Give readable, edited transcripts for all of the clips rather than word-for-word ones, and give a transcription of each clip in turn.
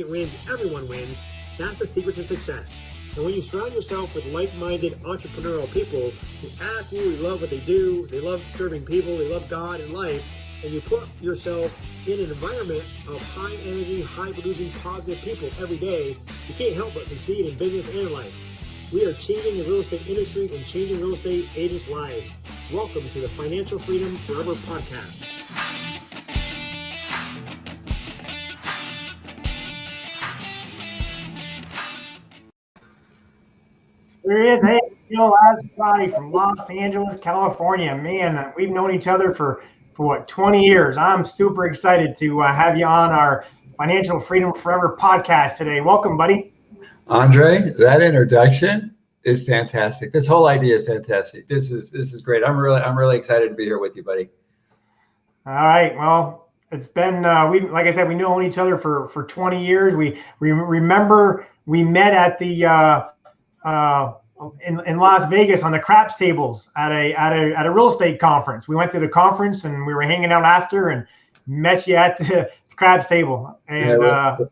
agent wins, everyone wins. That's the secret to success. And when you surround yourself with like-minded entrepreneurial people who absolutely love what they do, they love serving people, they love God and life, and you put yourself in an environment of high energy, high producing, positive people every day, you can't help but succeed in business and in life. We are changing the real estate industry and changing real estate agents' lives. Welcome to the Financial Freedom Forever podcast. There he is. Hey, Gil Azcarate from Los Angeles, California. Man, we've known each other for what, 20 years. I'm super excited to have you on our Financial Freedom Forever podcast today. Welcome, buddy. Andre, that introduction is fantastic. This whole idea is fantastic. This is great. I'm really excited to be here with you, buddy. All right. Well, it's been like I said, we known each other for 20 years. We remember we met at the in Las Vegas on the craps tables at a real estate conference. We went to the conference and we were hanging out after and met you at the craps table. And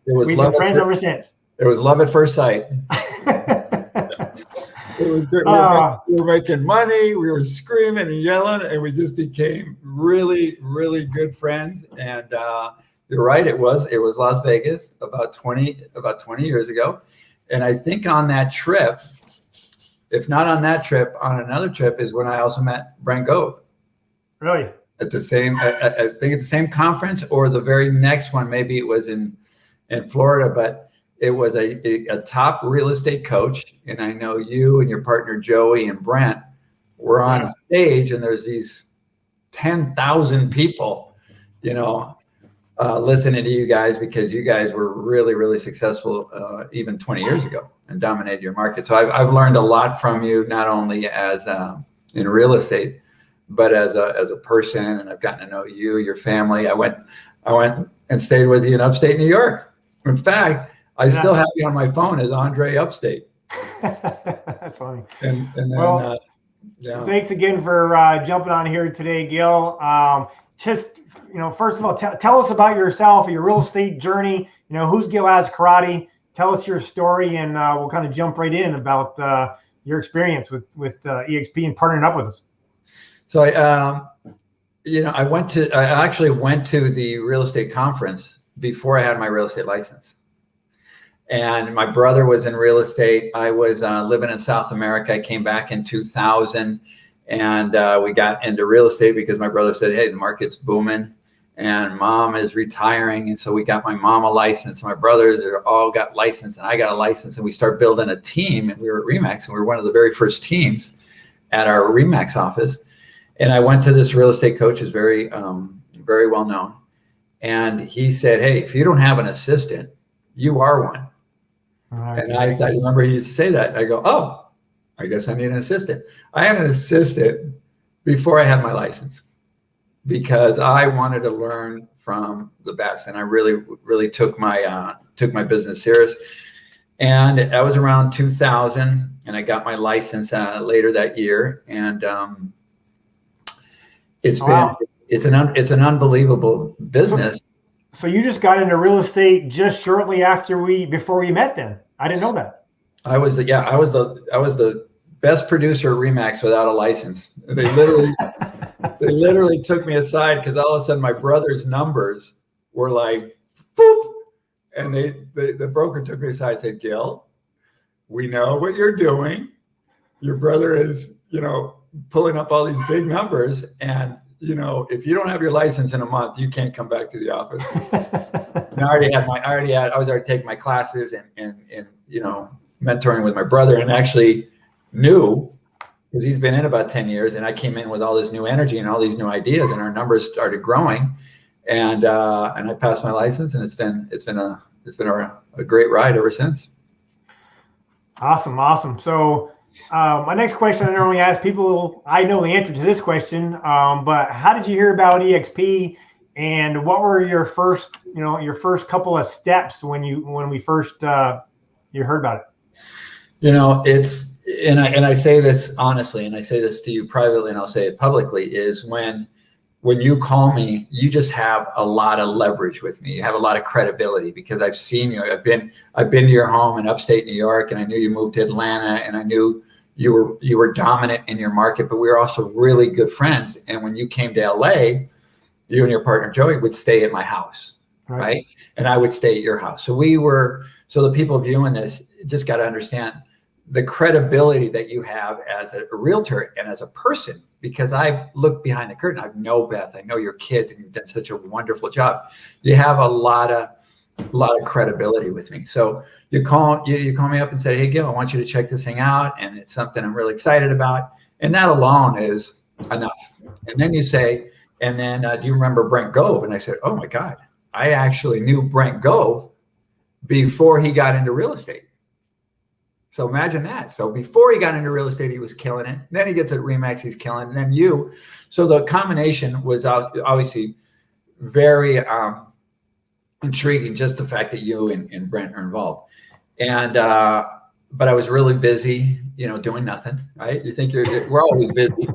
we've been friends ever since. It was love at first sight. It was good. We were making money. We were screaming and yelling, and we just became really, really good friends. And you're right. It was Las Vegas about 20 years ago. And I think on that trip, if not on that trip, on another trip is when I also met Brent Gove. Really? At the same, I think at the same conference or the very next one, maybe it was in Florida, but it was a top real estate coach. And I know you and your partner, Joey and Brent, were on stage, and there's these 10,000 people, listening to you guys because you guys were really, really successful even 20 years ago and dominated your market. So I've learned a lot from you, not only as in real estate, but as a person, and I've gotten to know you, your family. I went and stayed with you in upstate New York. In fact, I still have you on my phone as Andre Upstate. That's funny. And then, well, thanks again for jumping on here today, Gil. First of all, tell us about yourself, your real estate journey. Who's Gil Azcarate? Tell us your story, and we'll kind of jump right in about your experience with eXp and partnering up with us. So I actually went to the real estate conference before I had my real estate license. And my brother was in real estate. I was living in South America. I came back in 2000, and we got into real estate because my brother said, hey, the market's booming and mom is retiring. And so we got my mom a license. My brothers are all got licensed, and I got a license, and we started building a team. And we were at RE/MAX, and we were one of the very first teams at our RE/MAX office. And I went to this real estate coach, who's very, very well known. And he said, hey, if you don't have an assistant, you are one. And I remember he used to say that. I go, oh, I guess I need an assistant. I had an assistant before I had my license because I wanted to learn from the best. And I really, really took my business serious. And that was around 2000, and I got my license later that year. And it's an unbelievable business. So you just got into real estate just shortly before we met then. I didn't know that. I was the best producer at RE/MAX without a license. They literally took me aside because all of a sudden my brother's numbers were like, boop, and the broker took me aside and said, Gil, we know what you're doing. Your brother is, pulling up all these big numbers, and if you don't have your license in a month, you can't come back to the office. And I was already taking my classes and mentoring with my brother, and actually knew, because he's been in about 10 years, and I came in with all this new energy and all these new ideas, and our numbers started growing, and I passed my license, and it's been a great ride ever since. Awesome. So my next question, I normally ask people, I know the answer to this question, but how did you hear about eXp, and what were your first couple of steps when we first you heard about it? And I say this honestly, and I say this to you privately, and I'll say it publicly, is when when you call me, you just have a lot of leverage with me. You have a lot of credibility because I've seen you. I've been to your home in upstate New York, and I knew you moved to Atlanta, and I knew you were dominant in your market, but we were also really good friends. And when you came to LA, you and your partner Joey would stay at my house, right? And I would stay at your house. So the people viewing this just got to understand the credibility that you have as a realtor and as a person, because I've looked behind the curtain. I know Beth, I know your kids, and you've done such a wonderful job. You have a lot of credibility with me. So you call me up and say, hey, Gil, I want you to check this thing out. And it's something I'm really excited about. And that alone is enough. And then you say, and then do you remember Brent Gove? And I said, oh my God, I actually knew Brent Gove before he got into real estate. So imagine that. So before he got into real estate, he was killing it. Then he gets at Remax, he's killing it. And then you. So the combination was obviously very intriguing, just the fact that you and Brent are involved. And but I was really busy, doing nothing, right? You think we're always busy.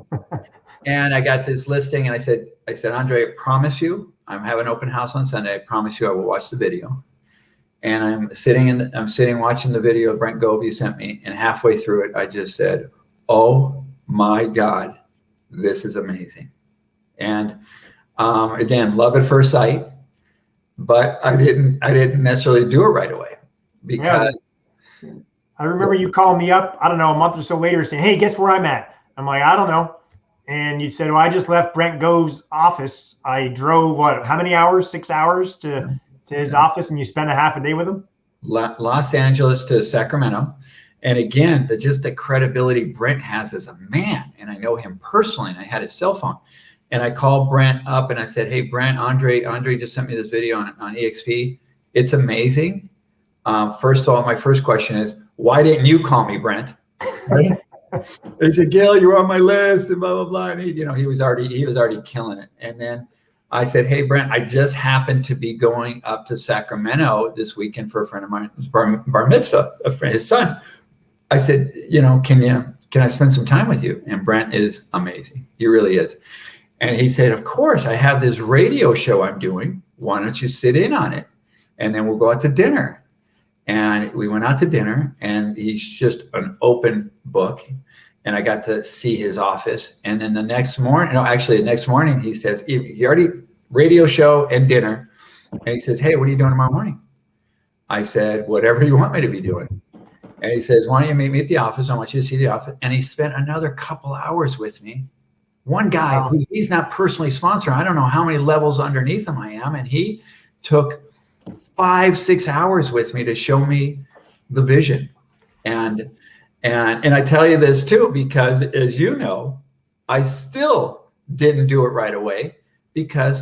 And I got this listing, and I said, Andre, I promise you, I'm having an open house on Sunday. I promise you I will watch the video. And I'm sitting watching the video of Brent Gove you sent me, and halfway through it, I just said, oh my God, this is amazing. And again, love at first sight, but I didn't necessarily do it right away because I remember you calling me up, I don't know, a month or so later saying, hey, guess where I'm at? I'm like, I don't know. And you said, well, I just left Brent Gove's office. I drove, how many hours? 6 hours to his office, and you spent a half a day with him? Los Angeles to Sacramento. And again, just the credibility Brent has as a man. And I know him personally, and I had his cell phone. And I called Brent up and I said, hey, Brent, Andre just sent me this video on eXp. It's amazing. First of all, my first question is, why didn't you call me, Brent? He said, Gil, you're on my list, and blah, blah, blah. And he was already killing it. And then I said, hey, Brent, I just happened to be going up to Sacramento this weekend for a friend of mine, bar mitzvah, his son. I said, can I spend some time with you? And Brent is amazing. He really is. And he said, of course, I have this radio show I'm doing. Why don't you sit in on it? And then we'll go out to dinner. And we went out to dinner, and he's just an open book. And I got to see his office. And then the next morning, he says, he already radio show and dinner. And he says, hey, what are you doing tomorrow morning? I said, whatever you want me to be doing. And he says, why don't you meet me at the office? I want you to see the office. And he spent another couple hours with me. One guy who he's not personally sponsoring. I don't know how many levels underneath him I am. And he took 5-6 hours with me to show me the vision. And I tell you this too, because as you know, I still didn't do it right away because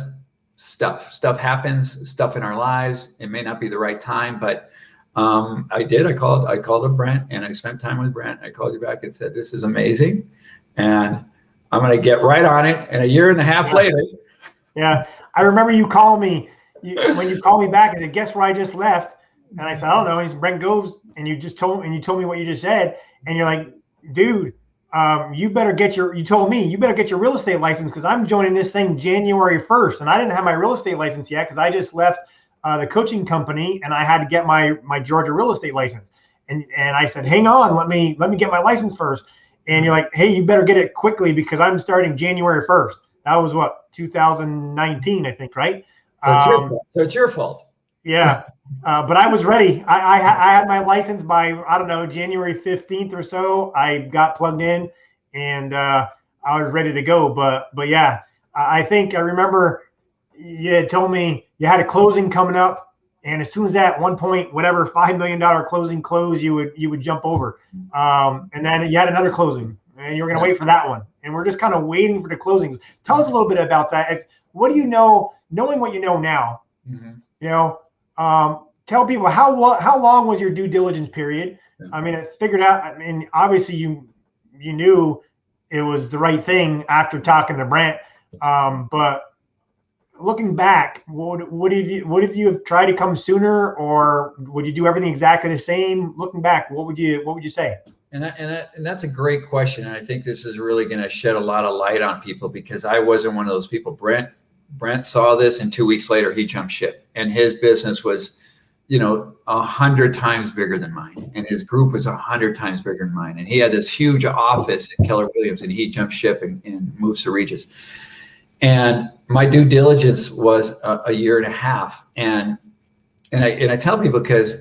stuff happens, stuff in our lives. It may not be the right time, but I did. I called up Brent, and I spent time with Brent. I called you back and said, this is amazing. And I'm going to get right on it. And a year and a half later. Yeah. I remember you called me when you called me back and said, guess where I just left? And I said, I don't know. He's Brent Gove's. And you told me what you just said. And you're like, dude, you better get your real estate license, because I'm joining this thing January 1st. And I didn't have my real estate license yet because I just left the coaching company, and I had to get my Georgia real estate license. And I said, hang on, let me get my license first. And you're like, hey, you better get it quickly because I'm starting January 1st. That was 2019, I think, right? So it's your fault. Yeah. But I was ready. I had my license by, I don't know, January 15th or so. I got plugged in, and I was ready to go. But yeah, I think I remember you had told me you had a closing coming up, and as soon as that $5 million closing closed, you would jump over. And then you had another closing, and you were going to wait for that one. And we're just kind of waiting for the closings. Tell us a little bit about that. What do you know, knowing what you know now? Mm-hmm. Tell people how long was your due diligence period? I mean, it figured out. I mean, obviously you knew it was the right thing after talking to Brent. But looking back, would have you have tried to come sooner, or would you do everything exactly the same? Looking back, what would you say? And that's a great question. And I think this is really going to shed a lot of light on people, because I wasn't one of those people. Brent saw this, and 2 weeks later he jumped ship, and his business was, 100 times bigger than mine. And his group was 100 times bigger than mine. And he had this huge office at Keller Williams, and he jumped ship and moved to Regis. And my due diligence was a year and a half. And I tell people, because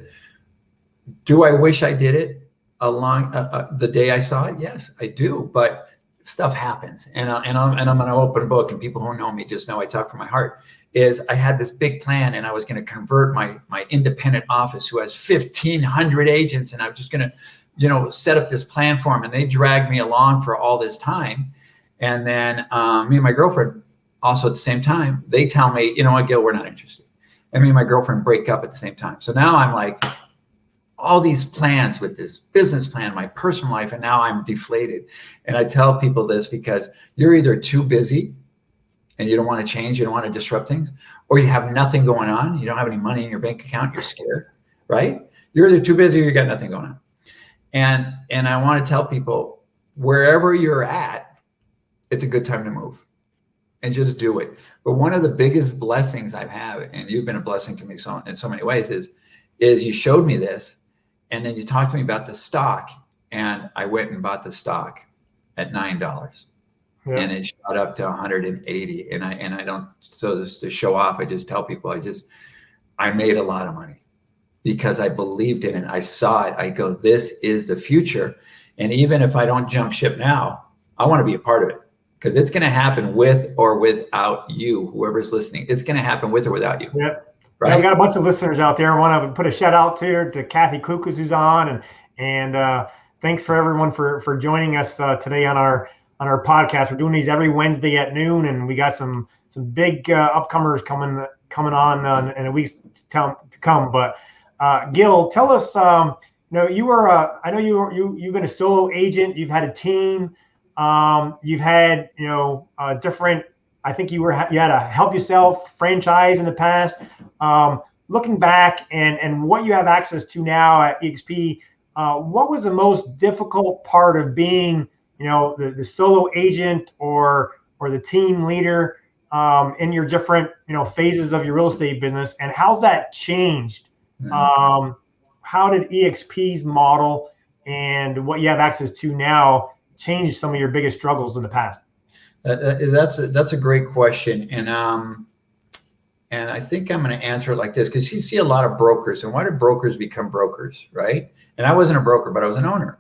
do I wish I did it along the day I saw it? Yes, I do. But stuff happens, and I'm an open book, and people who know me just know I talk from my heart. Is I had this big plan, and I was going to convert my independent office, who has 1,500 agents, and I was just going to, set up this plan for them. And they dragged me along for all this time. And then me and my girlfriend, also at the same time, they tell me, you know what, Gil, we're not interested. And me and my girlfriend break up at the same time. So now I'm like, all these plans with this business plan, my personal life, and now I'm deflated. And I tell people this because you're either too busy and you don't want to change, you don't want to disrupt things, or you have nothing going on, you don't have any money in your bank account, you're scared, right? You're either too busy or you got nothing going on. And I want to tell people, wherever you're at, it's a good time to move. And just do it. But one of the biggest blessings I've had, and you've been a blessing to me in so many ways, is you showed me this, and then you talked to me about the stock, and I went and bought the stock at $9, and it shot up to 180. And I don't, so just to show off, I just tell people, I made a lot of money because I believed in it. I saw it. I go, this is the future. And even if I don't jump ship now, I want to be a part of it. Because it's going to happen with or without you, whoever's listening. It's going to happen with or without you. Yep. Right. Yeah, we got a bunch of listeners out there. I want to put a shout out to Kathy Klukas, who's on, and thanks for everyone for joining us today on our podcast. We're doing these every Wednesday at noon, and we got some big upcomers coming on in a week to come. But Gil, tell us. You were I know you've been a solo agent. You've had a team. You've had, different, I think you had a help yourself franchise in the past. Looking back and what you have access to now at eXp, what was the most difficult part of being, the solo agent or the team leader, in your different, phases of your real estate business, and how's that changed? How did eXp's model and what you have access to now change some of your biggest struggles in the past? That's a great question, and I think I'm going to answer it like this, because you see a lot of brokers. And why did brokers become brokers, right? And I wasn't a broker, but I was an owner.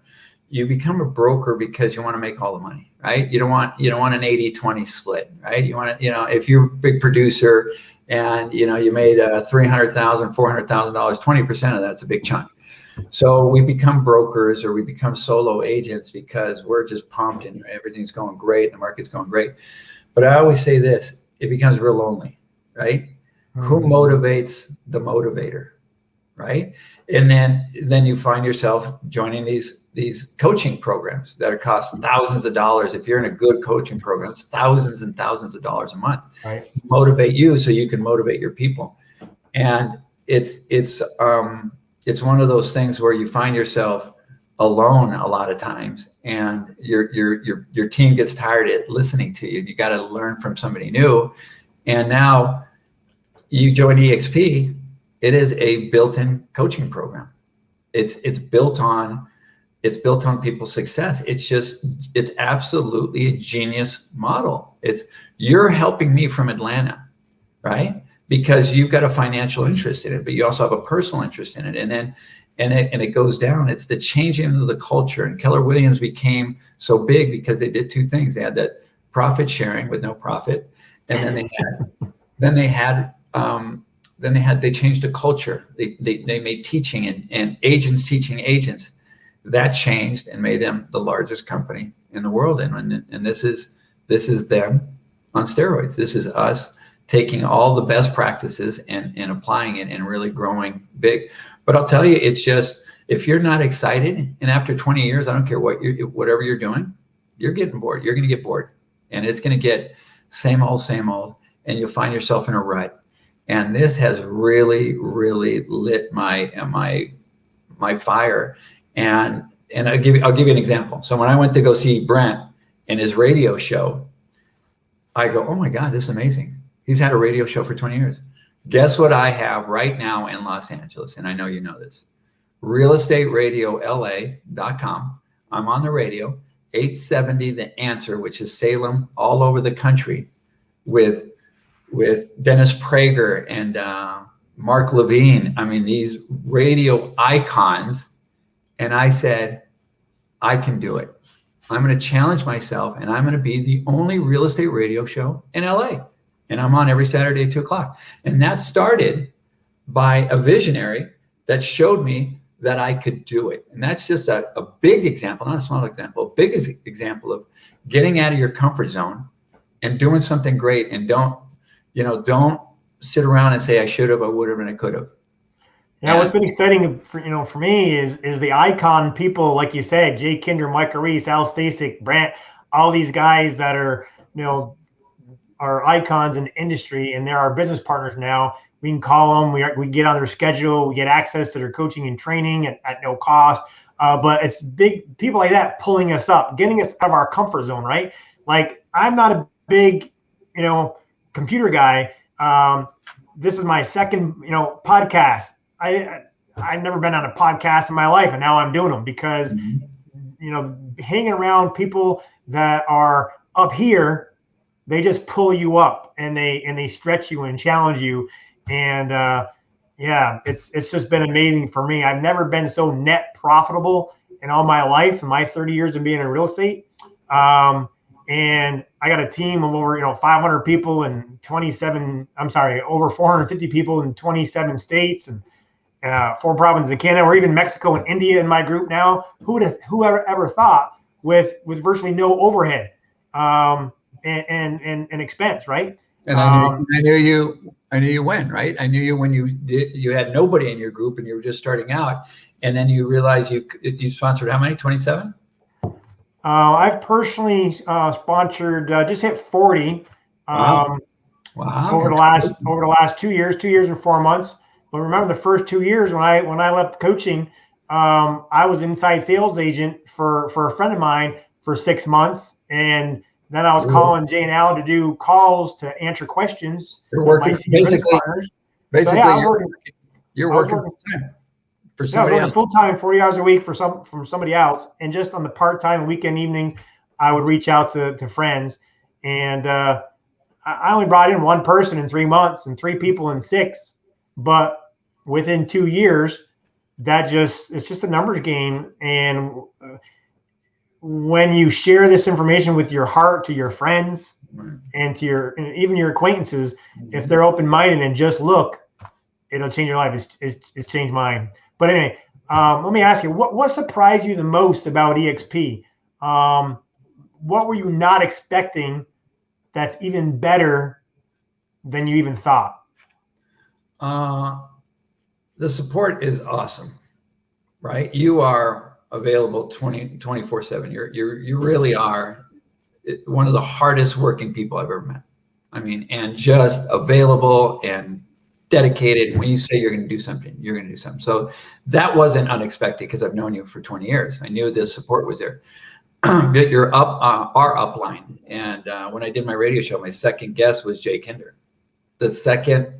You become a broker because you want to make all the money, right? You don't want an 80-20 split, right? You want to, if you're a big producer and you made $300,000, $400,000, 20% of that's a big chunk. So we become brokers, or we become solo agents because we're just pumped and everything's going great, the market's going great. But I always say this, it becomes real lonely, right? Mm-hmm. Who motivates the motivator, right? And then you find yourself joining these coaching programs that cost thousands of dollars. If you're in a good coaching program, it's thousands and thousands of dollars a month. Right. Motivate you so you can motivate your people. And it's one of those things where you find yourself alone a lot of times, and your team gets tired at listening to you. You got to learn from somebody new. And now you join eXp. It is a built-in coaching program. It's built on people's success. It's absolutely a genius model. You're helping me from Atlanta, right? Because you've got a financial interest in it, but you also have a personal interest in it. And it goes down. It's the changing of the culture. And Keller Williams became so big because they did two things. They had that profit sharing with no profit. And then they changed the culture. They made teaching and agents teaching agents. That changed and made them the largest company in the world. And this is them on steroids. This is us taking all the best practices and applying it and really growing big. But I'll tell you, it's just, if you're not excited, and after 20 years, I don't care whatever you're doing, you're getting bored. You're going to get bored, and it's going to get same old. and you'll find yourself in a rut. And this has really, really lit my fire. And I'll give you an example. So when I went to go see Brent in his radio show, I go, oh my God, this is amazing. He's had a radio show for 20 years. Guess what I have right now in Los Angeles? And I know you know this. realestateradiola.com. I'm on the radio, 870 The Answer, which is Salem, all over the country, with Dennis Prager and Mark Levine. I mean, these radio icons. And I said, I can do it. I'm going to challenge myself, and I'm going to be the only real estate radio show in LA. And I'm on every Saturday at 2:00. And that started by a visionary that showed me that I could do it. And that's just a big example, not a small example, a big example of getting out of your comfort zone and doing something great. And don't sit around and say, I should have, I would have, and I could have. Yeah, what's been exciting for me is the icon people, like you said, Jay Kinder, Mike Reese, Al Stasic, Brant, all these guys that are, are icons in the industry, and they're our business partners now. We can call them, we get on their schedule, we get access to their coaching and training at no cost. But it's big people like that pulling us up, getting us out of our comfort zone, right? Like, I'm not a big, computer guy. This is my second, podcast. I've never been on a podcast in my life, and now I'm doing them because, hanging around people that are up here, they just pull you up and they stretch you and challenge you. And it's just been amazing for me. I've never been so net profitable in all my life, in my 30 years of being in real estate. And I got a team of over 500 people in over 450 people in 27 states and 4 provinces in Canada, or even Mexico and India in my group now. Whoever thought with virtually no overhead and expense, right? And I knew you when, right? I knew you when you had nobody in your group and you were just starting out, and then you realized you sponsored how many? 27? I've personally sponsored just hit 40. Wow. Over the last 2 years, 2 years and 4 months. But remember, the first 2 years when I left coaching, I was inside sales agent for a friend of mine for 6 months, and then I was calling Jay and Al to do calls to answer questions. You're working basically. You're working full time for somebody else. Full time, 40 hours a week from somebody else, and just on the part time weekend evenings, I would reach out to friends, and I only brought in one person in 3 months and 3 people in 6, but within 2 years, it's just a numbers game. And when you share this information with your heart to your friends and to even your acquaintances, if they're open-minded and just look, it'll change your life. It's changed mine. But anyway, let me ask you, what surprised you the most about eXp? What were you not expecting that's even better than you even thought? The support is awesome, right? You are available 24/7. You really are one of the hardest working people I've ever met. I mean, and just available and dedicated. When you say you're going to do something, you're going to do something. So that wasn't unexpected because I've known you for 20 years. I knew the support was there. You're our upline. And when I did my radio show, my second guest was Jay Kinder, the second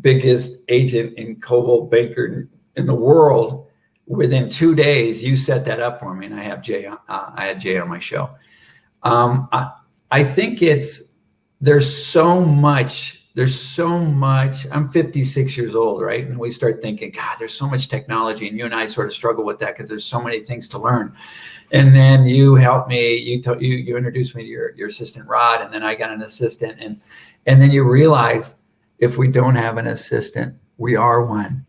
biggest agent in Cobalt Banker in the world. Within 2 days, you set that up for me, and I had Jay on my show. I think there's so much. I'm 56 years old, right? And we start thinking, God, there's so much technology, and you and I sort of struggle with that because there's so many things to learn. And then you helped me. You introduced me to your assistant Rod, and then I got an assistant, and then you realize if we don't have an assistant, we are one.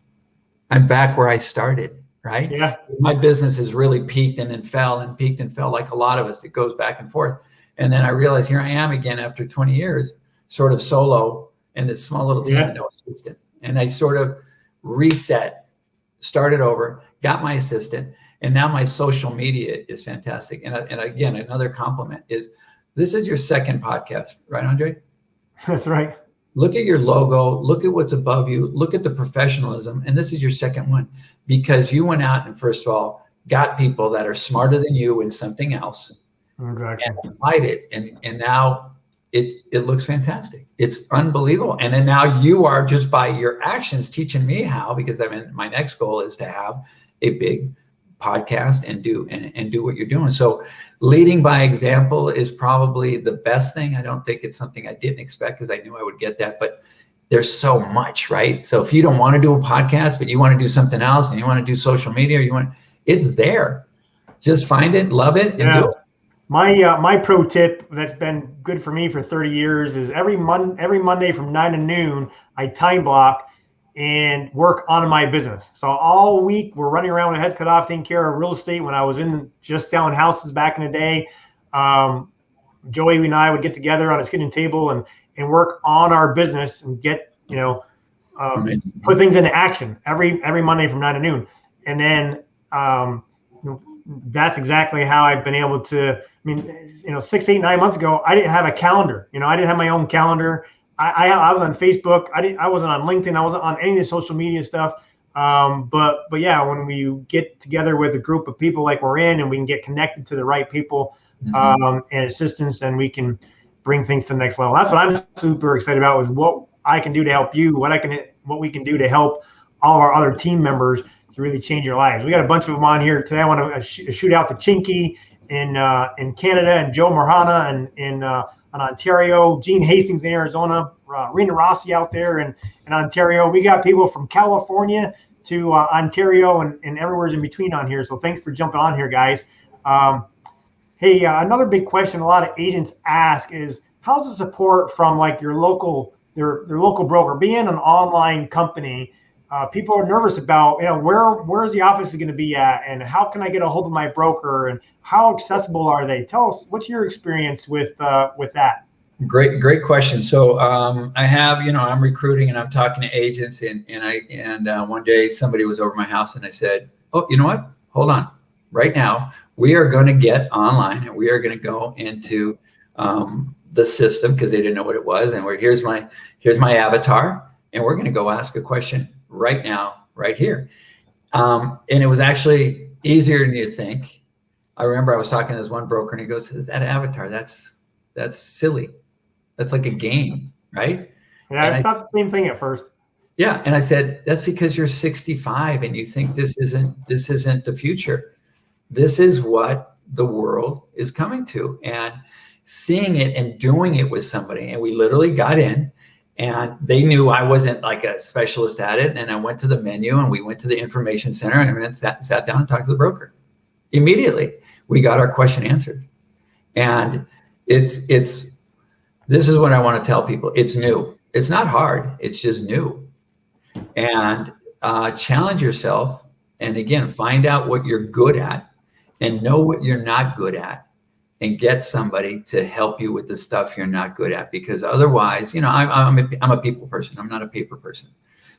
I'm back where I started, right? Yeah. My business has really peaked and then fell and peaked and fell like a lot of us. It goes back and forth. And then I realized here I am again after 20 years, sort of solo in this small little team with no assistant. And I sort of reset, started over, got my assistant, and now my social media is fantastic. And again, another compliment is this is your second podcast, right, Andre? That's right. Look at your logo, look at what's above you, look at the professionalism. And this is your second one, because you went out and first of all, got people that are smarter than you in something else. Exactly. And applied it. And now it looks fantastic. It's unbelievable. And then now you are, just by your actions, teaching me how, because I mean, my next goal is to have a big podcast and do what you're doing. So leading by example is probably the best thing. I don't think it's something I didn't expect, because I knew I would get that, but there's so much, right? So if you don't want to do a podcast, but you want to do something else, and you want to do social media, or it's there. Just find it, love it, and do it. My pro tip that's been good for me for 30 years is every Monday from 9 to noon, I time block and work on my business. So all week we're running around with heads cut off, taking care of real estate. When I was in just selling houses back in the day, Joey and I would get together on a kitchen table and work on our business and get, put things into action every Monday from 9 to noon. And then, that's exactly how I've been able to, 6, 8, 9 months ago, I didn't have a calendar. I didn't have my own calendar. I was on Facebook. I wasn't on LinkedIn. I wasn't on any of the social media stuff. But yeah, when we get together with a group of people like we're in, and we can get connected to the right people, and assistance, and we can bring things to the next level. That's what I'm super excited about, is what I can do to help you, what we can do to help all of our other team members to really change your lives. We got a bunch of them on here today. I want to shoot out to Chinky in Canada, and Joe Marhana in Ontario, Gene Hastings in Arizona, Rena Rossi out there in Ontario. We got people from California to Ontario and everywhere's in between on here. So thanks for jumping on here, guys. Hey, another big question a lot of agents ask is, how's the support from like their local broker? Being an online company, people are nervous about, where's the office going to be at, and how can I get a hold of my broker, and how accessible are they? Tell us, what's your experience with that? Great question. So I have, I'm recruiting and I'm talking to agents, and one day somebody was over my house and I said, oh, you know what? Hold on. Right now, we are going to get online and we are going to go into the system, because they didn't know what it was. And here's my avatar, and we're going to go ask a question right now, right here. And it was actually easier than you think. I remember I was talking to this one broker, and he goes, "Is that avatar? That's silly. That's like a game, right?" Yeah, I thought the same thing at first. Yeah, and I said, "That's because you're 65 and you think this isn't the future. This is what the world is coming to." And seeing it and doing it with somebody, and we literally got in, and they knew I wasn't like a specialist at it. And I went to the menu, and we went to the information center, and sat down and talked to the broker. Immediately, we got our question answered. And this is what I want to tell people. It's new. It's not hard. It's just new. And challenge yourself. And again, find out what you're good at and know what you're not good at, and get somebody to help you with the stuff you're not good at. Because otherwise, I'm a people person. I'm not a paper person.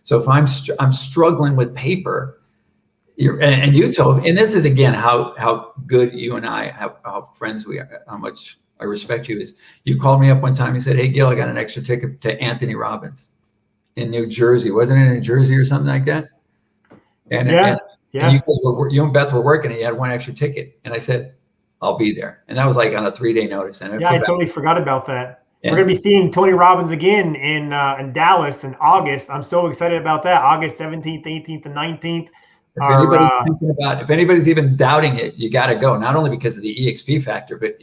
So if I'm struggling with paper, and you told, and this is again how good you and I have, how friends we are, how much I respect you, is you called me up one time. You said, "Hey Gil, I got an extra ticket to Anthony Robbins in New Jersey." Wasn't it in New Jersey or something like that? And yeah. And you and Beth were working, and you had one extra ticket. And I said, "I'll be there." And that was like on a 3-day notice. And I totally forgot about that. Yeah. We're going to be seeing Tony Robbins again in Dallas in August. I'm so excited about that. August 17th, 18th, and 19th. If anybody's even doubting it, you got to go. Not only because of the eXp factor, but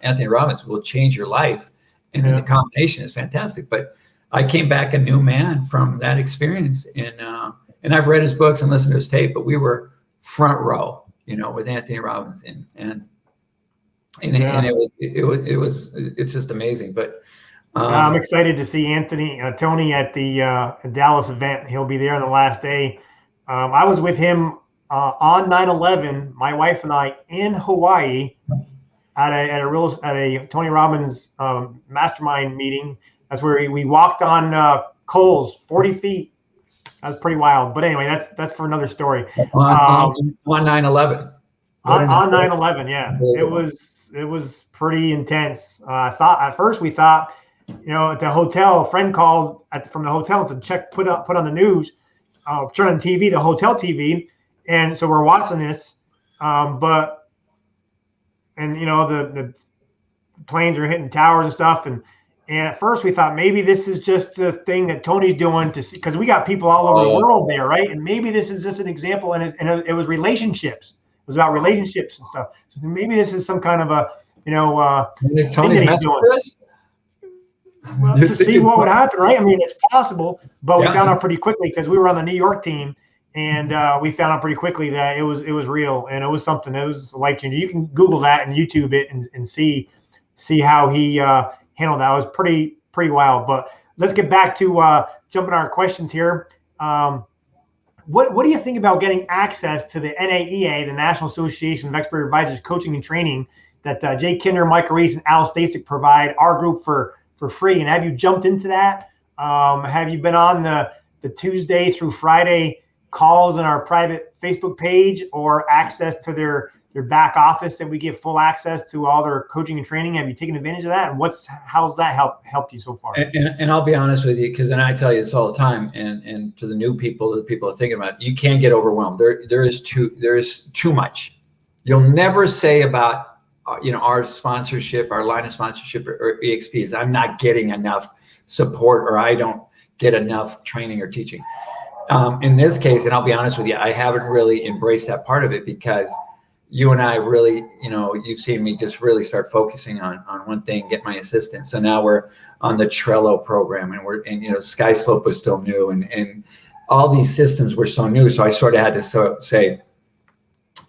Anthony Robbins will change your life, and the combination is fantastic. But I came back a new man from that experience, and I've read his books and listened to his tape. But we were front row, with Anthony Robbins, and it's just amazing. But I'm excited to see Tony at the Dallas event. He'll be there on the last day. I was with him on 9/11, my wife and I, in Hawaii at a Tony Robbins mastermind meeting. That's where we walked on coals 40 feet. That was pretty wild. But anyway, that's for another story. On 9/11. On 9/11, yeah. It was pretty intense. At first we thought at the hotel, a friend called from the hotel and said, put on the news, turn on TV, the hotel TV. And so we're watching this, the planes are hitting towers and stuff. And at first we thought maybe this is just a thing that Tony's doing to see, because we got people all over the world there, right? And maybe this is just an example. And it was relationships. It was about relationships and stuff. So maybe this is some kind of a, Tony's messing with us? Well, to see what would happen, right? I mean, it's possible, but we found out pretty quickly because we were on the New York team, and we found out pretty quickly that it was real, and it was something. It was life changing. You can Google that and YouTube it and see how he handled that. It was pretty wild. But let's get back to jumping our questions here. What do you think about getting access to the NAEA, the National Association of Expert Advisors Coaching and Training, that Jay Kinder, Mike Reese, and Al Stasic provide our group for free? And have you jumped into that? Have you been on the Tuesday through Friday calls in our private Facebook page, or access to their back office that we give full access to all their coaching and training? Have you taken advantage of that? And how's that helped you so far? And I'll be honest with you, because I tell you this all the time, and to the new people, the people are thinking about it, you can't get overwhelmed. There is too much. You'll never say about our sponsorship, our line of sponsorship or eXp, I'm not getting enough support, or I don't get enough training or teaching. In this case, and I'll be honest with you, I haven't really embraced that part of it, because you and I really, you've seen me just really start focusing on one thing, get my assistant. So now we're on the Trello program, and SkySlope was still new, and all these systems were so new. So I sort of had to say,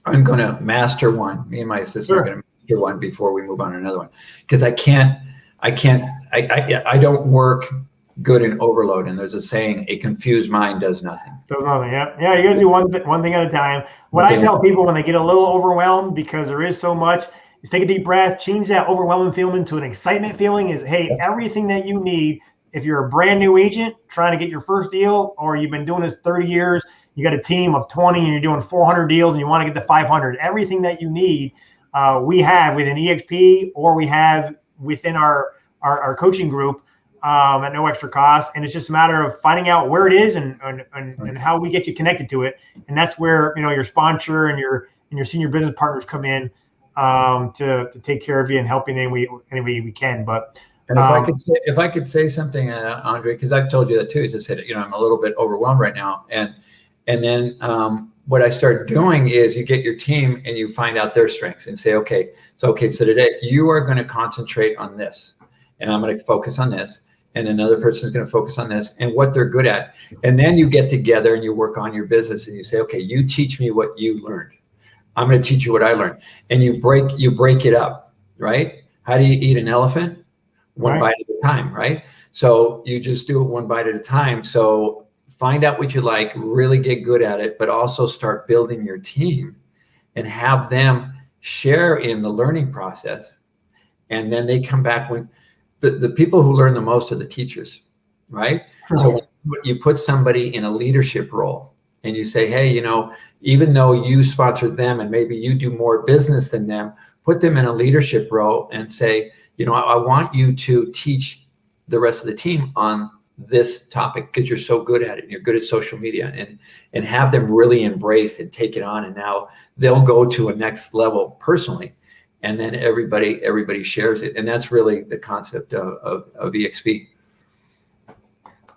I'm going to master one. Me and my assistant are going to master one before we move on to another one, because I don't work good in overload. And there's a saying, a confused mind does nothing. Does nothing. Yeah. You got to do one thing at a time. What I tell people when they get a little overwhelmed, because there is so much, is take a deep breath, change that overwhelming feeling to an excitement feeling. Is, hey, everything that you need, if you're a brand new agent trying to get your first deal, or you've been doing this 30 years, you got a team of 20 and you're doing 400 deals and you want to get to 500, everything that you need, we have within eXp, or we have within our coaching group, at no extra cost. And it's just a matter of finding out where it is and how we get you connected to it. And that's where, your sponsor and your senior business partners come in, to take care of you and help you any way we can. But if I could say something, Andre, because I've told you that too, is I said, I'm a little bit overwhelmed right now. And then what I start doing is you get your team and you find out their strengths and say, okay, so today you are going to concentrate on this, and I'm going to focus on this, and another person is going to focus on this and what they're good at. And then you get together and you work on your business, and you say, okay, you teach me what you learned. I'm going to teach you what I learned. And you break it up, right? How do you eat an elephant? One bite at a time, right? So you just do it one bite at a time. So find out what you like, really get good at it, but also start building your team and have them share in the learning process. And then they come back when the people who learn the most are the teachers, right? So when you put somebody in a leadership role and you say, hey, even though you sponsored them and maybe you do more business than them, put them in a leadership role and say, I want you to teach the rest of the team on this topic because you're so good at it and you're good at social media, and have them really embrace and take it on. And now they'll go to a next level personally. And then everybody shares it. And that's really the concept of eXp.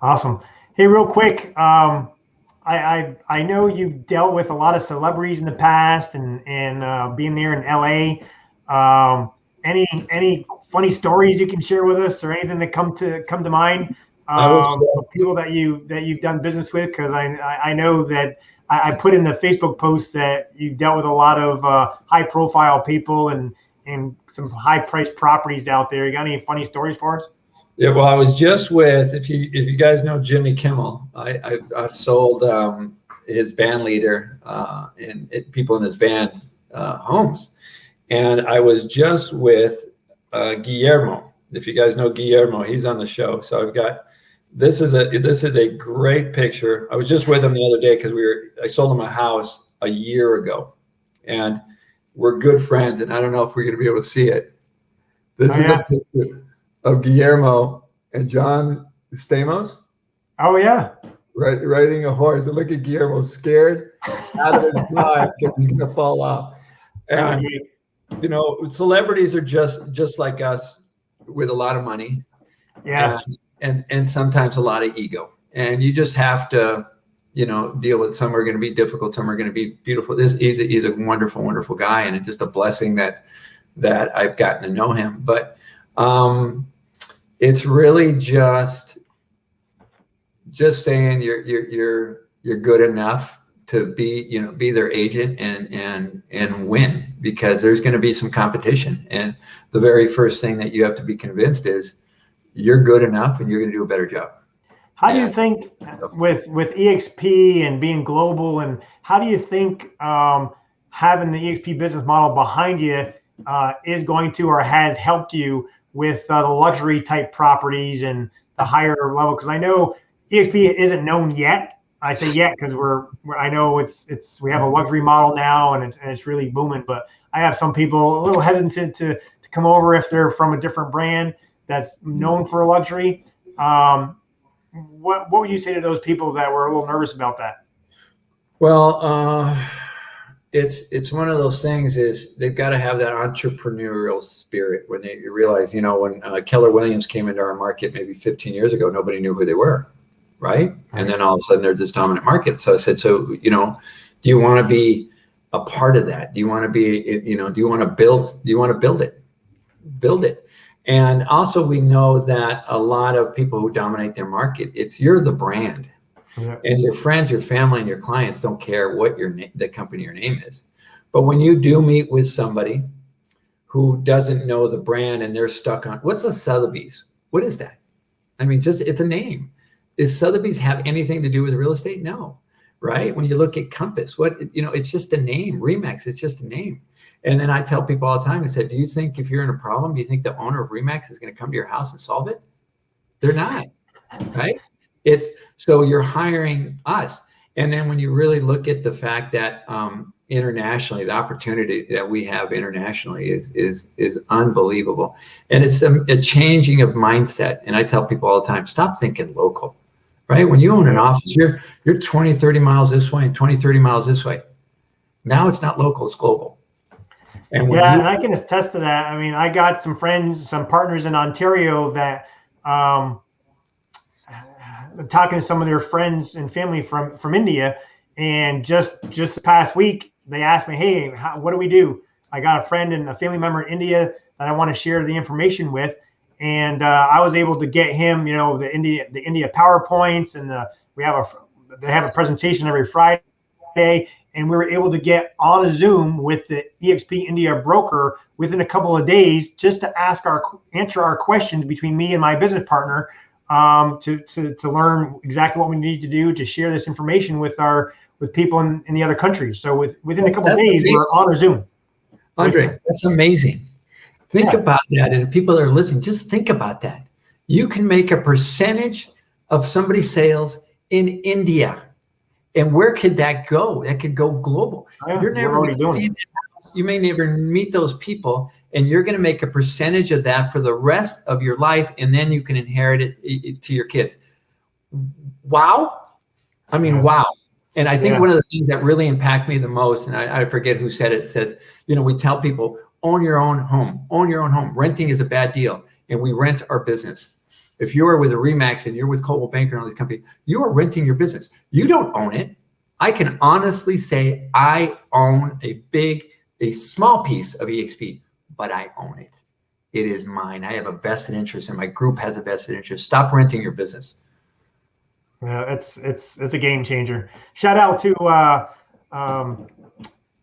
Awesome. Hey, real quick, I know you've dealt with a lot of celebrities in the past, and being there in LA. Any funny stories you can share with us, or anything that come to mind? People that you've done business with, because I know that I put in the Facebook post that you dealt with a lot of high profile people and some high priced properties out there. You got any funny stories for us? Yeah, well, I was just with, if you guys know Jimmy Kimmel, I've sold his band leader and people in his band homes, and I was just with Guillermo. If you guys know Guillermo, he's on the show. So I've got this is a great picture. I was just with him the other day because I sold him a house a year ago, and we're good friends. And I don't know if we're going to be able to see it. This is a picture of Guillermo and John Stamos Oh yeah. riding a horse. And look at Guillermo, scared out of his mind because he's going to fall off. And you know, celebrities are just like us with a lot of money, Yeah. and sometimes a lot of ego. And you just have to, you know, deal with. Some are going to be difficult, some are going to be beautiful. He's a wonderful, wonderful guy, and it's just a blessing that I've gotten to know him. But it's really just saying you're good enough to be their agent and win, because there's going to be some competition. And the very first thing that you have to be convinced is you're good enough and you're going to do a better job. How do you think with eXp and being global, and how do you think having the eXp business model behind you is going to, or has helped you with the luxury type properties and the higher level? Because I know eXp isn't known yet. I say yet because I know we have a luxury model now, and it's really booming. But I have some people a little hesitant to come over if they're from a different brand that's known for luxury. What would you say to those people that were a little nervous about that? Well, it's one of those things, is they've got to have that entrepreneurial spirit when they realize, you know, when Keller Williams came into our market maybe 15 years ago, nobody knew who they were. Right. And then all of a sudden they're this dominant market. So I said, so, you know, do you want to be a part of that? Do you want to be, you know, do you want to build it? Build it. And also we know that a lot of people who dominate their market, you're the brand. Yeah. And your friends, your family, and your clients don't care what the company or name is. But when you do meet with somebody who doesn't know the brand and they're stuck on, what's a Sotheby's? What is that? I mean, it's a name. Does Sotheby's have anything to do with real estate? No, right? When you look at Compass, it's just a name. Remax, it's just a name. And then I tell people all the time, I said, do you think if you're in a problem, do you think the owner of Remax is going to come to your house and solve it? They're not, right? So you're hiring us. And then when you really look at the fact that internationally, the opportunity that we have internationally is unbelievable. And it's a changing of mindset. And I tell people all the time, stop thinking local. Right? When you own an office, you're 20, 30 miles this way and 20, 30 miles this way. Now it's not local, it's global. And I can attest to that. I mean, I got some friends, some partners in Ontario that talking to some of their friends and family from India. And just the past week, they asked me, hey, what do we do? I got a friend and a family member in India that I want to share the information with. And I was able to get him, you know, the India PowerPoints, and they have a presentation every Friday, and we were able to get on a Zoom with the eXp India broker within a couple of days, just to answer our questions between me and my business partner, to learn exactly what we need to do to share this information with people in the other countries. So within a couple of days, we're on a Zoom. Andre, that's amazing. Think about that. And people that are listening, just think about that. You can make a percentage of somebody's sales in India. And where could that go? That could go global. You're never going to see that. You may never meet those people, and you're going to make a percentage of that for the rest of your life. And then you can inherit it to your kids. Wow. I mean, wow. And I think one of the things that really impact me the most, and I forget who said it, says, you know, we tell people, own your own home. Own your own home. Renting is a bad deal, and we rent our business. If you are with a Remax and you're with Coldwell Banker and all these companies, you are renting your business. You don't own it. I can honestly say I own a small piece of eXp, but I own it. It is mine. I have a vested interest, and my group has a vested interest. Stop renting your business. Yeah, it's a game changer. Shout out to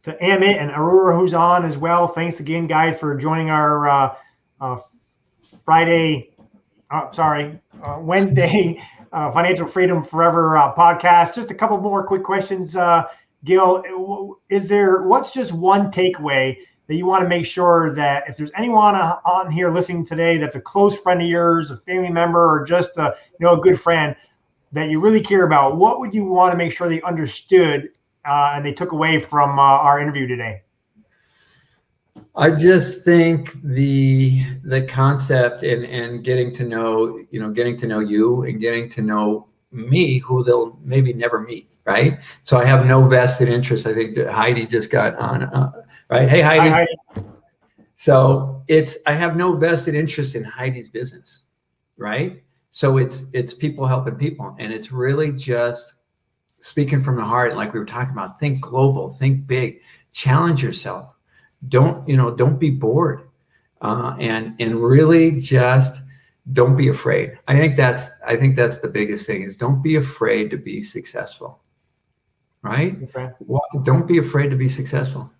Amit and Aurora, who's on as well. Thanks again, guys, for joining our Wednesday Financial Freedom Forever podcast. Just a couple more quick questions, Gil. What's just one takeaway that you want to make sure that if there's anyone on here listening today that's a close friend of yours, a family member, or just a good friend that you really care about, what would you want to make sure they understood and they took away from our interview today? I just think the concept and getting to know, getting to know you and getting to know me, who they'll maybe never meet, right? So I have no vested interest. I think that Heidi just got on, right? Hey, Heidi. Hi. So I have no vested interest in Heidi's business, right? So it's people helping people, and it's really just speaking from the heart, like we were talking about. Think global, think big, challenge yourself. Don't be bored, and really just don't be afraid. I think that's the biggest thing, is don't be afraid to be successful, right? Okay. Don't be afraid to be successful.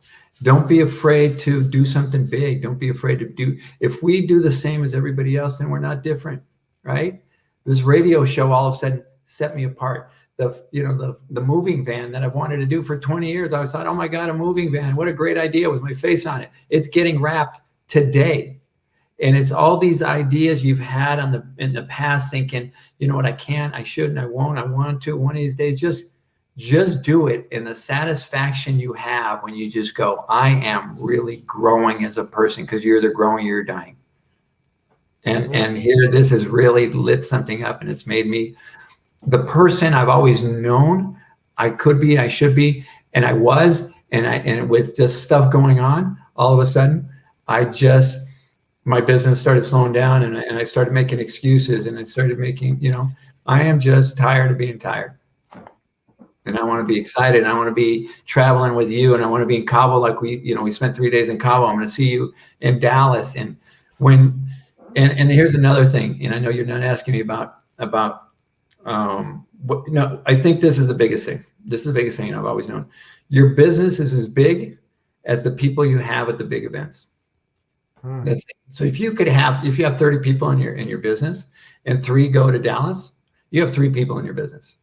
Don't be afraid to do something big. Don't be afraid to do. If we do the same as everybody else, then we're not different, right? This radio show all of a sudden set me apart. The moving van that I've wanted to do for 20 years. I was thought, oh my God, a moving van. What a great idea with my face on it. It's getting wrapped today. And it's all these ideas you've had in the past thinking, you know what, I can't, I shouldn't, I won't, I want to. One of these days, just do it. And the satisfaction you have when you just go, I am really growing as a person, because you're either growing or you're dying. And here, this has really lit something up, and it's made me the person I've always known I could be, I should be, and I was, and with just stuff going on, all of a sudden, my business started slowing down, and I started making excuses, and I started making, I am just tired of being tired. And I want to be excited, and I want to be traveling with you, and I want to be in Cabo, like we spent 3 days in Cabo. I'm going to see you in Dallas. And here's another thing, and I know you're not asking me about I think this is the biggest thing. This is the biggest thing I've always known. Your business is as big as the people you have at the big events. That's it. So if you have 30 people in your business and 3 go to Dallas, you have 3 people in your business,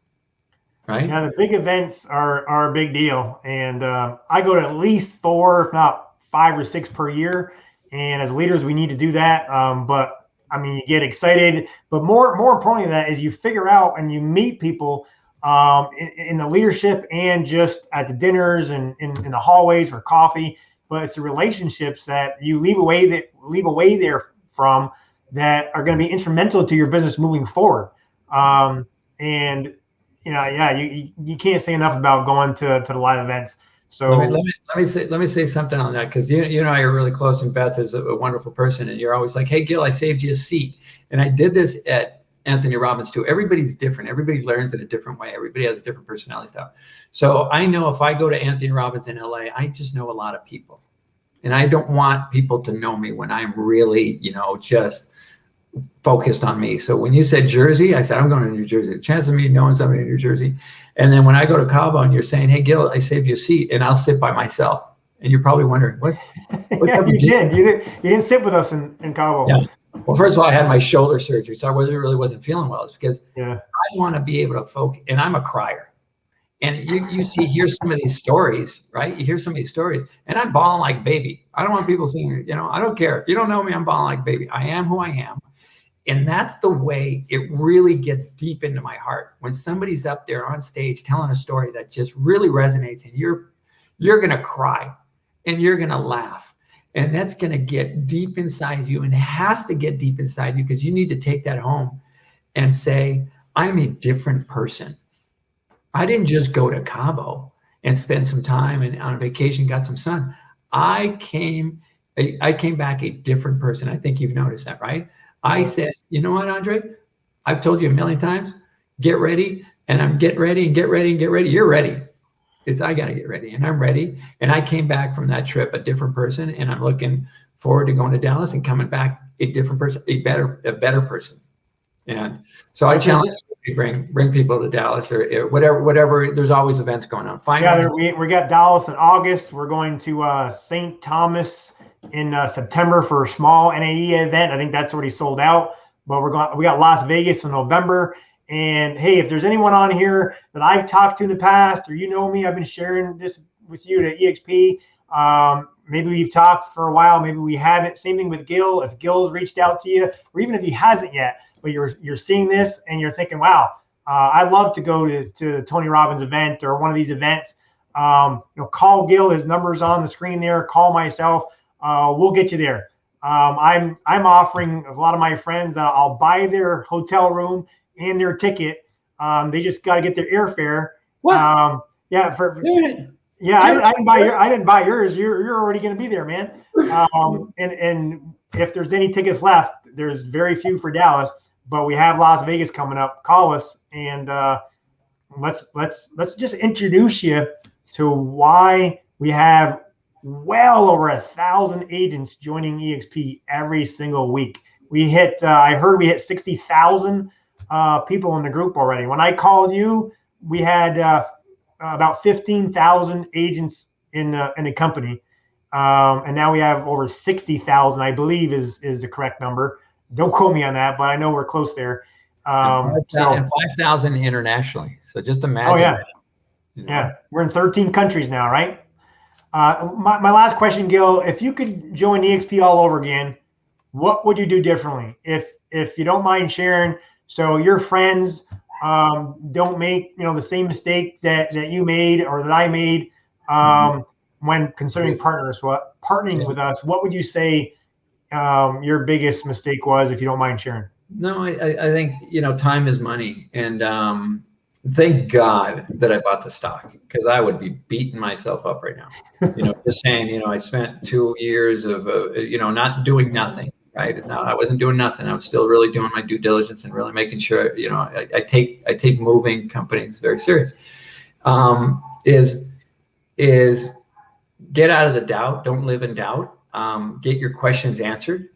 right? Yeah, the big events are a big deal, and I go to at least 4, if not 5 or 6 per year. And as leaders, we need to do that. But I mean, you get excited, but more importantly than that is you figure out and you meet people in the leadership and just at the dinners and in the hallways for coffee. But it's the relationships that you leave away there from that are going to be instrumental to your business moving forward. And you can't say enough about going to the live events. So let me say something on that, because you and I are really close, and Beth is a wonderful person, and you're always like, hey Gil, I saved you a seat. And I did this at Anthony Robbins too. Everybody's different. Everybody learns in a different way. Everybody has a different personality style. So I know if I go to Anthony Robbins in LA, I just know a lot of people, and I don't want people to know me when I'm really, just focused on me. So when you said Jersey, I said, I'm going to New Jersey. The chance of me knowing somebody in New Jersey. And then when I go to Cabo and you're saying, hey, Gil, I saved you a seat, and I'll sit by myself. And you're probably wondering, what yeah, you did. You didn't sit with us in Cabo. Yeah. Well, first of all, I had my shoulder surgery, so I really wasn't feeling well. It's because I want to be able to focus, and I'm a crier. And you hear some of these stories, right? You hear some of these stories, and I'm bawling like baby. I don't want people saying, I don't care. If you don't know me, I'm bawling like baby. I am who I am. And that's the way it really gets deep into my heart. When somebody's up there on stage telling a story that just really resonates, and you're going to cry and you're going to laugh, and that's going to get deep inside you, and it has to get deep inside you, because you need to take that home and say, I'm a different person. I didn't just go to Cabo and spend some time and on vacation, got some sun. I came back a different person. I think you've noticed that, right? I said, you know what, Andre? I've told you a million times, get ready, and I'm getting ready and get ready and get ready. You're ready. I got to get ready, and I'm ready. And I came back from that trip a different person, and I'm looking forward to going to Dallas and coming back a different person, a better person. And so I challenge you to bring people to Dallas or whatever. There's always events going on. We got Dallas in August. We're going to St. Thomas in September for a small NAE event. I think that's already sold out, but we got Las Vegas in November. And hey, if there's anyone on here that I've talked to in the past, or me, I've been sharing this with you at eXp. Maybe we've talked for a while, maybe we haven't. Same thing with Gil. If Gil's reached out to you, or even if he hasn't yet, but you're seeing this and you're thinking, wow, I'd love to go to Tony Robbins event or one of these events. Call Gil. His number's on the screen there. Call myself. we'll get you there. I'm offering a lot of my friends that I'll buy their hotel room and their ticket. They just got to get their airfare. What? Yeah, Yeah. I didn't buy yours. You're already going to be there, man. And if there's any tickets left, there's very few for Dallas, but we have Las Vegas coming up. Call us and let's just introduce you to why we have well over 1,000 agents joining eXp every single week. We hit, I heard we hit 60,000 people in the group already. When I called you, we had about 15,000 agents in the company. And now we have over 60,000, I believe is the correct number. Don't quote me on that, but I know we're close there. And 5,000 internationally. So just imagine. Oh, yeah. That, you know? Yeah. We're in 13 countries now, right? My last question, Gil, if you could join eXp all over again, what would you do differently? If you don't mind sharing, so your friends don't make the same mistake that you made or that I made when considering partnering with us. What would you say your biggest mistake was, if you don't mind sharing? No, I think time is money, and thank God that I bought the stock, because I would be beating myself up right now. Just saying, I spent 2 years of not doing nothing. Right? It's not, I wasn't doing nothing. I was still really doing my due diligence and really making sure, I take moving companies very serious. Is get out of the doubt. Don't live in doubt. Get your questions answered.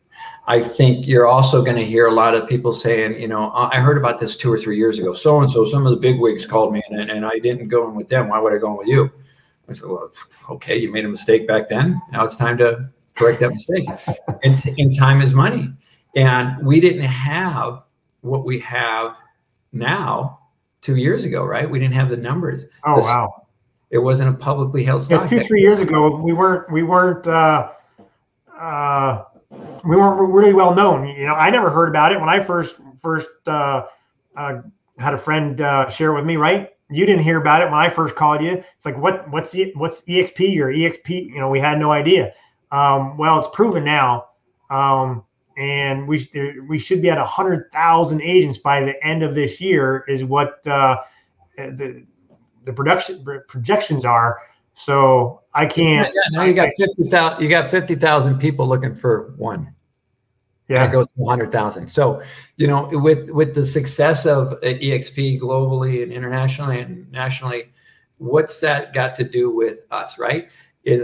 I think you're also going to hear a lot of people saying, I heard about this 2 or 3 years ago. So-and-so, some of the big wigs called me and I didn't go in with them. Why would I go in with you? I said, well, okay, you made a mistake back then. Now it's time to correct that mistake. And time is money. And we didn't have what we have now 2 years ago, right? We didn't have the numbers. Oh, wow. It wasn't a publicly held stock. Yeah, 3 years ago, we weren't really well known. I never heard about it when I first had a friend share it with me, right? You didn't hear about it when I first called you. It's like, what's eXp or eXp? We had no idea. Well, it's proven now. And we should be at 100,000 agents by the end of this year is what the projections are. So I can't. Yeah, now you got 50,000. You got 50,000 people looking for one. Yeah, and it goes to 100,000. So with the success of eXp globally and internationally and nationally, what's that got to do with us? Right?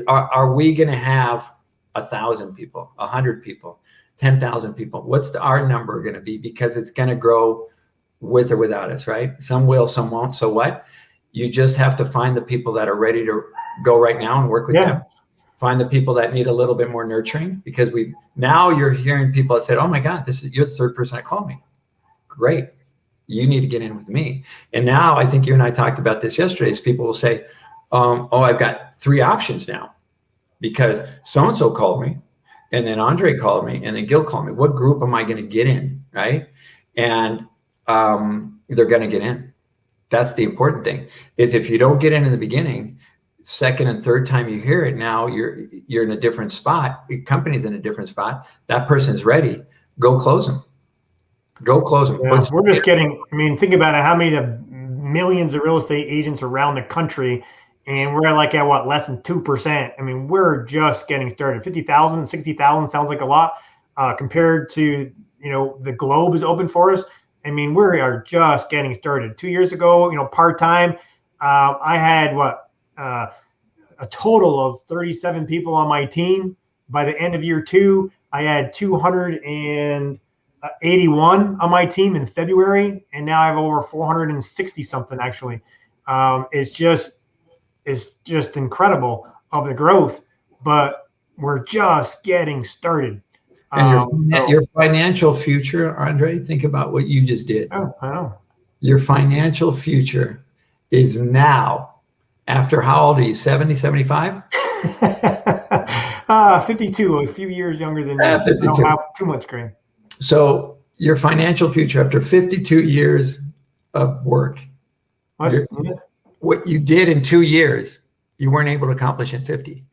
Are we going to have 1,000 people, 100 people, 10,000 people? What's our number going to be? Because it's going to grow with or without us, right? Some will, some won't. So what? You just have to find the people that are ready to go right now and work with them. Find the people that need a little bit more nurturing, because now you're hearing people that said, oh my God, you're the third person that called me. Great. You need to get in with me. And now I think you and I talked about this yesterday, is people will say, I've got 3 options now, because so-and-so called me, and then Andre called me, and then Gil called me. What group am I going to get in, right? And they're going to get in. That's the important thing, is if you don't get in the beginning, second and third time you hear it, now you're in a different spot. Your company's in a different spot. That person's ready. Go close them. Go close them. Yeah, we're just getting, think about it, how many millions of real estate agents around the country, and we're like at what, less than 2%. We're just getting started. 50,000, 60,000 sounds like a lot compared to, the globe is open for us. We are just getting started. 2 years ago, part-time, I had a total of 37 people on my team. By the end of year 2, I had 281 on my team in February, and now I have over 460 something actually. It's just incredible of the growth, but we're just getting started. And your financial future, Andre, think about what you just did. Oh, I know. Your financial future is now. After how old are you? 70, 75? 52, a few years younger than you. 52. I don't have too much grain. So your financial future after 52 years of work, what you did in 2 years, you weren't able to accomplish in 50.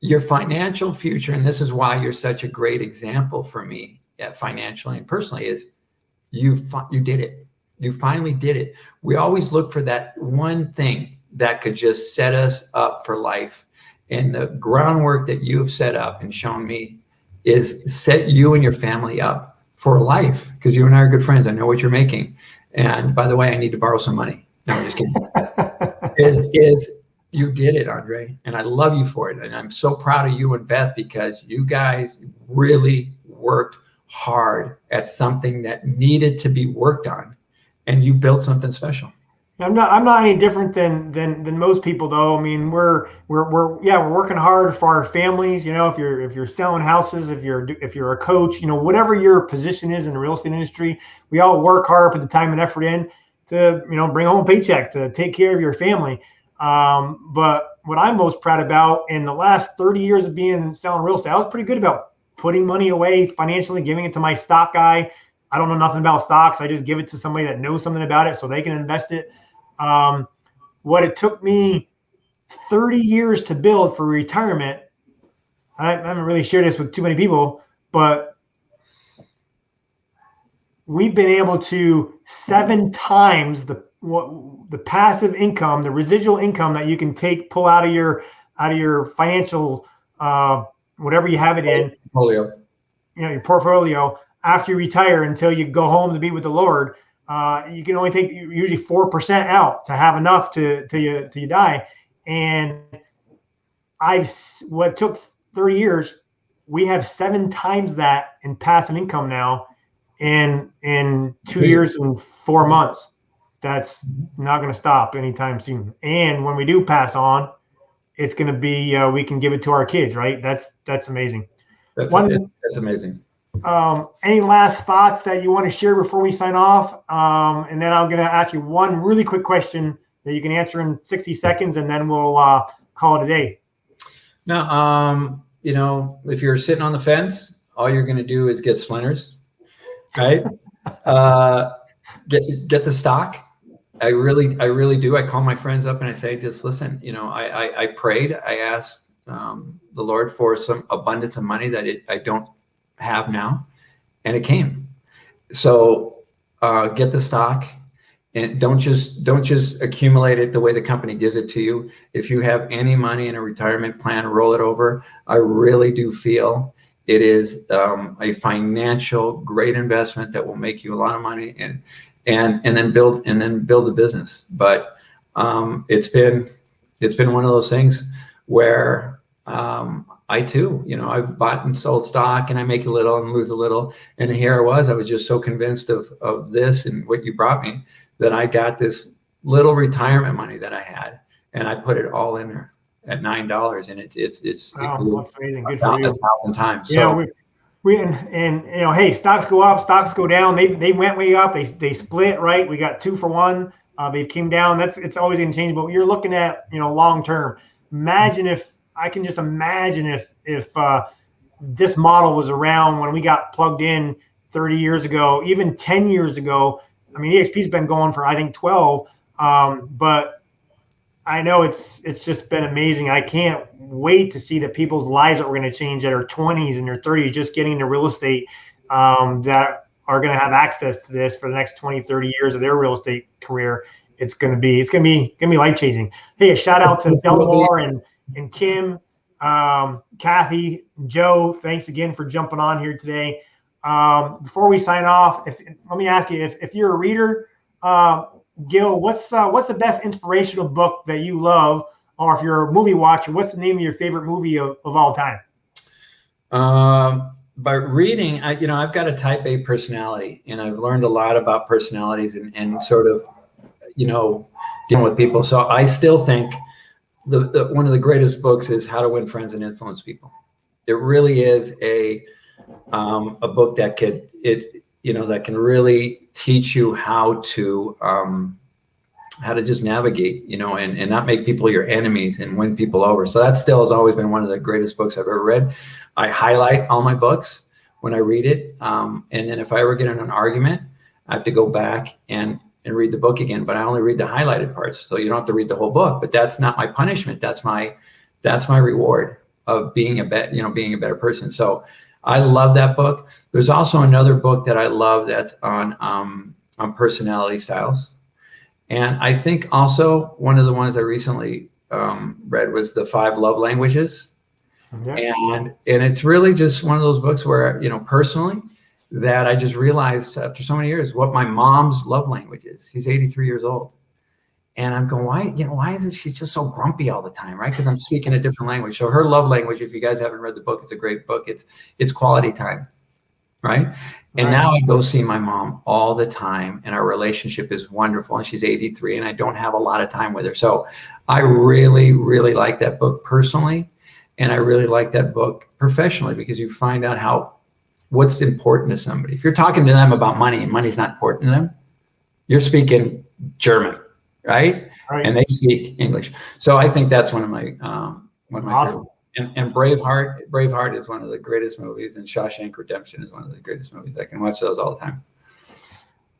your financial future, and this is why you're such a great example for me, financially and personally, is you did it. You finally did it. We always look for that one thing that could just set us up for life. And the groundwork that you have set up and shown me is set you and your family up for life, because you and I are good friends. I know what you're making. And by the way, I need to borrow some money. No, I'm just kidding. You did it, Andre, and I love you for it. And I'm so proud of you and Beth, because you guys really worked hard at something that needed to be worked on, and you built something special. I'm not any different than most people, though. I mean, we're working hard for our families. You know, if you're selling houses, if you're a coach, you know, whatever your position is in the real estate industry, we all work hard, put the time and effort in to, you know, bring home a paycheck to take care of your family. But what I'm most proud about in the last 30 years of selling real estate, I was pretty good about putting money away financially, giving it to my stock guy. I don't know nothing about stocks. I just give it to somebody that knows something about it so they can invest it. What it took me 30 years to build for retirement, I haven't really shared this with too many people, but we've been able to 7 times the passive income, the residual income that you can pull out of your financial, whatever you have it in, portfolio. You know, your portfolio after you retire until you go home to be with the Lord. You can only take usually 4% out to have enough till you die. And what took 30 years, we have 7 times that in passive income now in 2 years and 4 months. That's not going to stop anytime soon. And when we do pass on, it's going to be, we can give it to our kids, right? That's amazing. That's amazing. Any last thoughts that you want to share before we sign off? And then I'm going to ask you one really quick question that you can answer in 60 seconds, and then we'll call it a day. No, you know, if you're sitting on the fence, all you're going to do is get splinters, right? Get the stock. I really do. I call my friends up and I say, just listen, you know, I prayed, I asked the Lord for some abundance of money that I don't have now, and it came. So get the stock, and don't just accumulate it the way the company gives it to you. If you have any money in a retirement plan, roll it over. I really do feel it is a financial great investment that will make you a lot of money, and then build a business. But it's been one of those things where I too, you know, I've bought and sold stock, and I make a little and lose a little. And here I was just so convinced of this and what you brought me, that I got this little retirement money that I had, and I put it all in there at $9, and it's wow, that's amazing. Good for you. 1,000 times. Yeah, so, we and you know, hey, stocks go up, stocks go down. They went way up. They split, right? We got 2 for 1. They came down. It's always going to change. But you're looking at, you know, long term. Imagine if this model was around when we got plugged in 30 years ago, even 10 years ago. I mean, eXp's been going for, I think, 12. But I know it's just been amazing. I can't wait to see the people's lives that we're going to change that are 20s and their 30s, just getting into real estate, that are going to have access to this for the next 20, 30 years of their real estate career. It's going to be life changing. Hey, a shout out to Delmar and Kim, Kathy, Joe. Thanks again for jumping on here today. Before we sign off, let me ask you, if you're a reader, Gil, what's the best inspirational book that you love? Or if you're a movie watcher, what's the name of your favorite movie of all time? By reading, I've got a type A personality, and I've learned a lot about personalities and sort of, you know, dealing with people. So I still think the one of the greatest books is How to Win Friends and Influence People. It really is a book that that can really teach you how to just navigate, you know, and not make people your enemies and win people over. So that still has always been one of the greatest books I've ever read. I highlight all my books when I read it. And then if I ever get in an argument, I have to go back and read the book again, but I only read the highlighted parts. So you don't have to read the whole book, but that's not my punishment. That's my reward. being a better person. So I love that book. There's also another book that I love that's on personality styles. And I think also one of the ones I recently read was The 5 Love Languages. Yeah. And it's really just one of those books where, personally, that I just realized after so many years what my mom's love language is. She's 83 years old. And I'm going, why is it she's just so grumpy all the time, right? Because I'm speaking a different language. So her love language, if you guys haven't read the book, it's a great book. It's quality time, right? And now I go see my mom all the time, and our relationship is wonderful. And she's 83, and I don't have a lot of time with her. So I really, really like that book personally, and I really like that book professionally, because you find out what's important to somebody. If you're talking to them about money and money's not important to them, you're speaking German. Right? And they speak English. So I think that's one of my awesome. favorite. And Braveheart is one of the greatest movies, and Shawshank Redemption is one of the greatest movies. I can watch those all the time.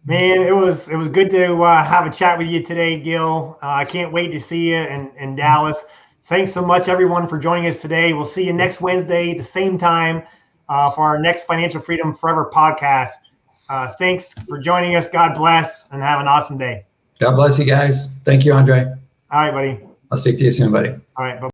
Man, it was good to have a chat with you today, Gil. I can't wait to see you in Dallas. Thanks so much, everyone, for joining us today. We'll see you next Wednesday at the same time for our next Financial Freedom Forever podcast. Thanks for joining us. God bless, and have an awesome day. God bless you guys. Thank you, Andre. All right, buddy. I'll speak to you soon, buddy. All right. Bye.